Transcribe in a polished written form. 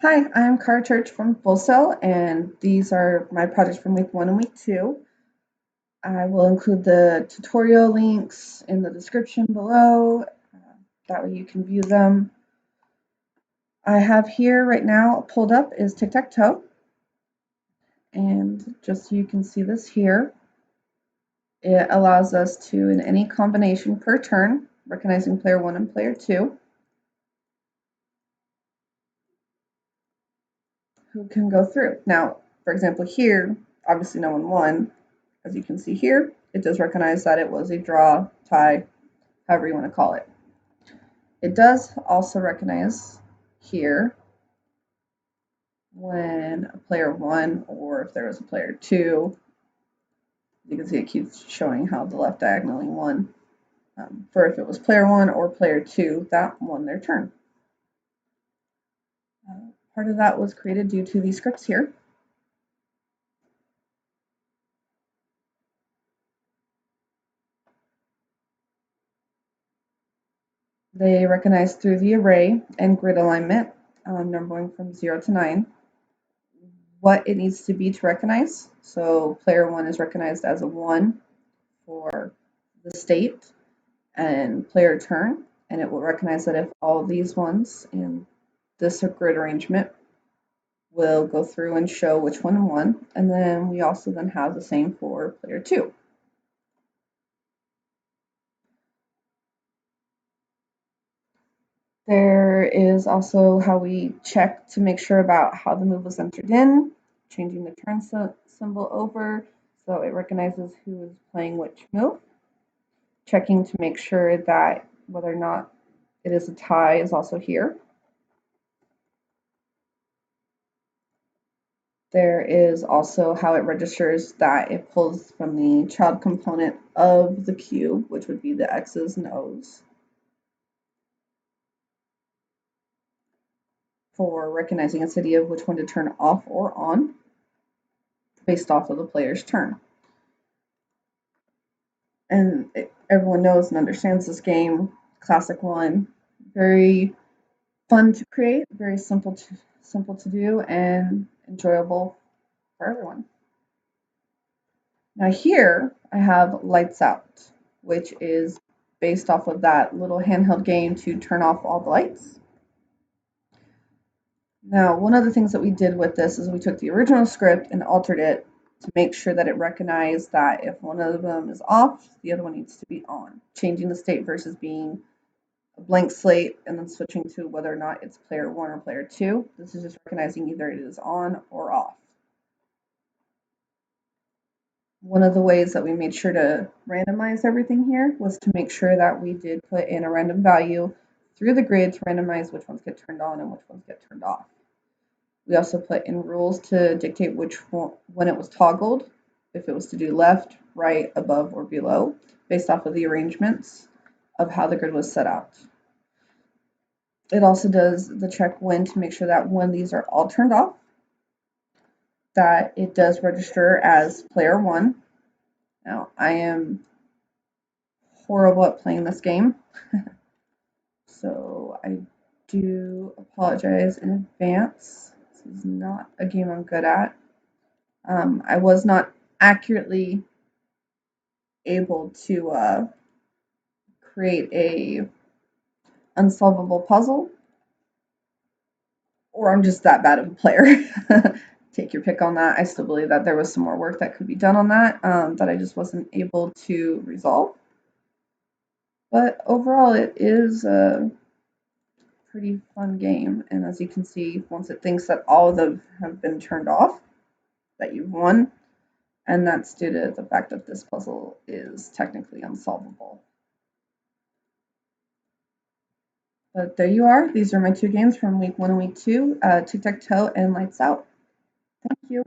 Hi, I'm Cara Church from FullSail, and these are my projects from week 1 and week 2. I will include the tutorial links in the description below. That way you can view them. I have here right now pulled up is tic-tac-toe, and just so you can see this here, it allows us to, in any combination per turn, recognizing player 1 and player 2, who can go through. Now, for example, here, obviously no one won. As you can see here, it does recognize that it was a draw, tie, however you want to call it. It does also recognize here when a player won or if there was a player two. You can see it keeps showing how the left diagonally won. For if it was player one or player two, that won their turn. Part of that was created due to these scripts here. They recognize through the array and grid alignment, numbering from 0 to 9, what it needs to be to recognize. So player 1 is recognized as a 1 for the state and player turn, and it will recognize that if all of these ones in this grid arrangement will go through and show which one won. And then we also then have the same for player 2. There is also how we check to make sure about how the move was entered in, changing the turn symbol over so it recognizes who is playing which move, checking to make sure that whether or not it is a tie is also here. There is also how it registers that it pulls from the child component of the cube, which would be the X's and O's, for recognizing a city of which one to turn off or on based off of the player's turn. And everyone knows and understands this game, classic one, very fun to create, very simple to do, and enjoyable for everyone. Now here I have Lights Out, which is based off of that little handheld game to turn off all the lights. Now, one of the things that we did with this is we took the original script and altered it to make sure that it recognized that if one of them is off, the other one needs to be on, changing the state versus being a blank slate and then switching to whether or not it's player 1 or player 2. This is just recognizing either it is on or off. One of the ways that we made sure to randomize everything here was to make sure that we did put in a random value through the grid to randomize which ones get turned on and which ones get turned off. We also put in rules to dictate which one, when it was toggled, if it was to do left, right, above, or below, based off of the arrangements of how the grid was set out. It also does the check when to make sure that when these are all turned off, that it does register as player 1. Now, I am horrible at playing this game, so I do apologize in advance. This is not a game I'm good at. I was not accurately able to create a unsolvable puzzle, or I'm just that bad of a player. Take your pick on that. I still believe that there was some more work that could be done on that that I just wasn't able to resolve. But overall, it is a pretty fun game. And as you can see, once it thinks that all of them have been turned off, that you've won. And that's due to the fact that this puzzle is technically unsolvable. But there you are. These are my two games from week 1 and week 2, Tic-Tac-Toe and Lights Out. Thank you.